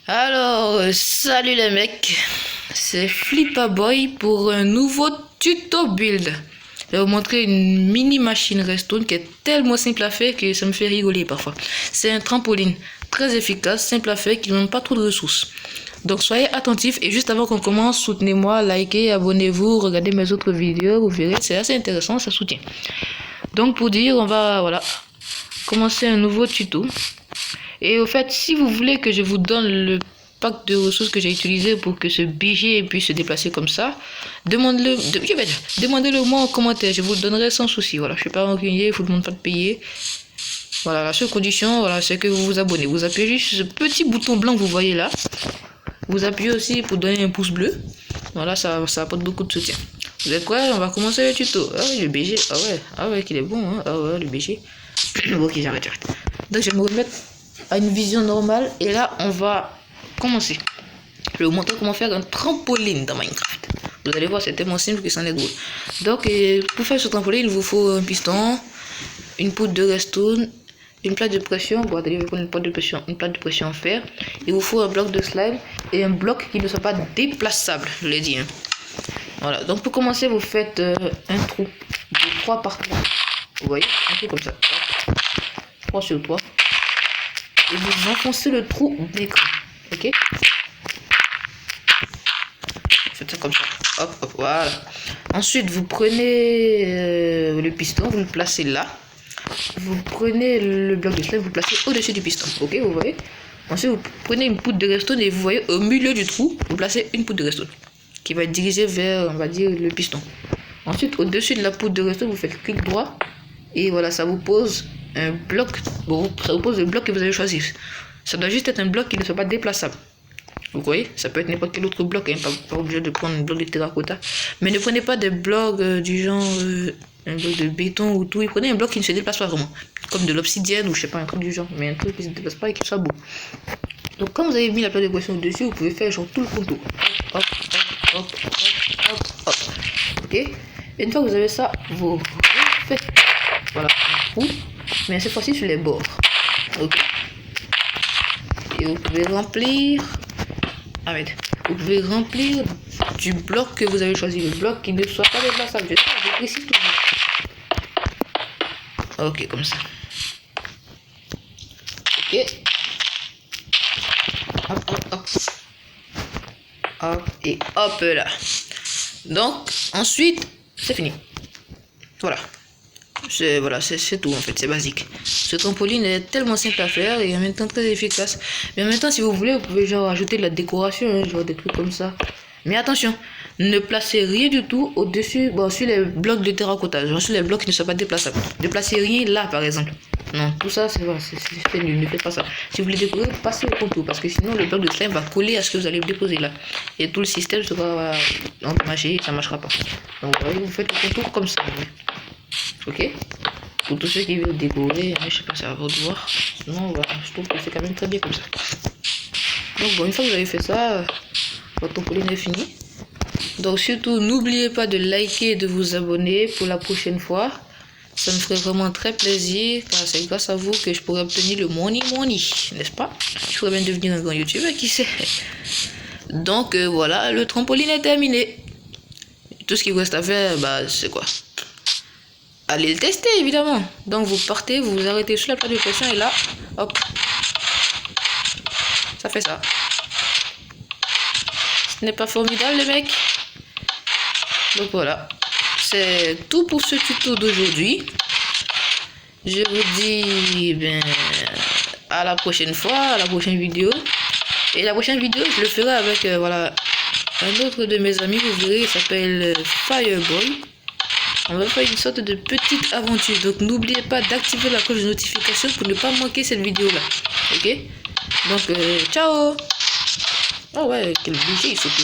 Alors, salut les mecs, c'est Flippaboy pour un nouveau tuto build. Je vais vous montrer une mini machine Redstone qui est tellement simple à faire que ça me fait rigoler parfois. C'est un trampoline très efficace, simple à faire, qui ne demande pas trop de ressources. Donc soyez attentifs et juste avant qu'on commence, soutenez-moi, likez, abonnez-vous, regardez mes autres vidéos, vous verrez, c'est assez intéressant, ça soutient. Donc pour dire, on va commencer un nouveau tuto. Et au fait, si vous voulez que je vous donne le pack de ressources que j'ai utilisé pour que ce BG puisse se déplacer comme ça, demandez-le moi en commentaire, je vous le donnerai sans souci. Voilà, je suis pas rancunier, je vous demande pas de payer. Voilà, la seule condition, voilà, c'est que vous vous abonnez. Vous appuyez juste sur ce petit bouton blanc que vous voyez là. Vous appuyez aussi pour donner un pouce bleu. Voilà, ça apporte beaucoup de soutien. Vous êtes prêts? On va commencer le tuto. Ah oui, le BG, ah ouais, qu'il est bon, hein. Ah ouais, le BG. Ok, j'arrête. Donc je vais me remettre à une vision normale et là on va commencer. Je vais vous montrer comment faire un trampoline dans Minecraft. Vous allez voir, c'est tellement simple que ça en est drôle. Donc pour faire ce trampoline, il vous faut un piston, une poudre de redstone, une plaque de pression. Bon, attendez, je vais prendre une plaque de pression en fer. Il vous faut un bloc de slime et un bloc qui ne soit pas déplaçable, je l'ai dit, hein. Voilà, donc pour commencer, vous faites un trou de 3 par 3. Vous voyez, un trou comme ça. 3 sur 3. Et vous enfoncez le trou d'écran. Ok? Faites ça comme ça. Hop, hop, voilà. Ensuite, vous prenez le piston, vous le placez là. Vous prenez le bloc de slime, vous le placez au-dessus du piston. Ok, vous voyez? Ensuite, vous prenez une poudre de redstone et vous voyez au milieu du trou, vous placez une poudre de redstone qui va être dirigée vers, on va dire, le piston. Ensuite, au-dessus de la poudre de redstone, vous faites clic droit et voilà, ça vous pose un bloc. Bon, ça vous pose le bloc que vous avez choisi. Ça doit juste être un bloc qui ne soit pas déplaçable. Vous voyez, ça peut être n'importe quel autre bloc, hein, pas obligé de prendre un bloc de terracotta. Mais ne prenez pas des blocs du genre un bloc de béton ou tout. Prenez un bloc qui ne se déplace pas vraiment, comme de l'obsidienne ou je sais pas, un truc du genre, mais un truc qui ne se déplace pas et qui soit beau. Donc quand vous avez mis la plaque de pression dessus, vous pouvez faire genre tout le contour. Hop, hop, hop, hop, hop, hop. Ok. Et une fois que vous avez ça, vous faites voilà un trou, mais cette fois-ci sur les bords. Ok. Et vous pouvez remplir. Vous pouvez remplir du bloc que vous avez choisi, le bloc qui ne soit pas déplaçable. Je précise toujours. Ok, comme ça. Ok. Hop, hop, hop. Hop, et hop là. Donc, ensuite, c'est fini. Voilà. C'est tout en fait, c'est basique. Ce trampoline est tellement simple à faire et en même temps très efficace. Mais en même temps, si vous voulez, vous pouvez genre ajouter de la décoration, hein, genre des trucs comme ça. Mais attention, ne placez rien du tout au-dessus, bon, sur les blocs de terracotta, genre sur les blocs qui ne sont pas déplaçables. Ne placez rien là par exemple. Non, tout ça, c'est fait nul, ne faites pas ça. Si vous voulez décorer, passez au contour parce que sinon le bloc de slime va coller à ce que vous allez déposer là. Et tout le système sera endommagé, ça ne marchera pas. Donc vous voyez, vous faites le contour comme ça. Ok, pour tous ceux qui veulent décorer, je sais pas, ça va vous voir. Non, voilà, je trouve que c'est quand même très bien comme ça. Donc bon, une fois que vous avez fait ça, votre trampoline est fini. Donc surtout, n'oubliez pas de liker et de vous abonner pour la prochaine fois. Ça me ferait vraiment très plaisir, car c'est grâce à vous que je pourrais obtenir le money, n'est-ce pas? Je pourrais bien devenir un grand youtubeur, qui sait. Donc voilà, le trampoline est terminé. Tout ce qu'il vous reste à faire, bah c'est quoi? Allez le tester évidemment. Donc vous partez, vous vous arrêtez sur la plaque de pression et là, hop, ça fait ça. Ce n'est pas formidable les mecs? Donc voilà, c'est tout pour ce tuto d'aujourd'hui. Je vous dis à la prochaine fois, à la prochaine vidéo. Et la prochaine vidéo, je le ferai avec voilà un autre de mes amis, vous verrez, il s'appelle Fireboy. On va faire une sorte de petite aventure. Donc n'oubliez pas d'activer la cloche de notification pour ne pas manquer cette vidéo là. Ok? Donc ciao. Ah ouais, quel budget il faut que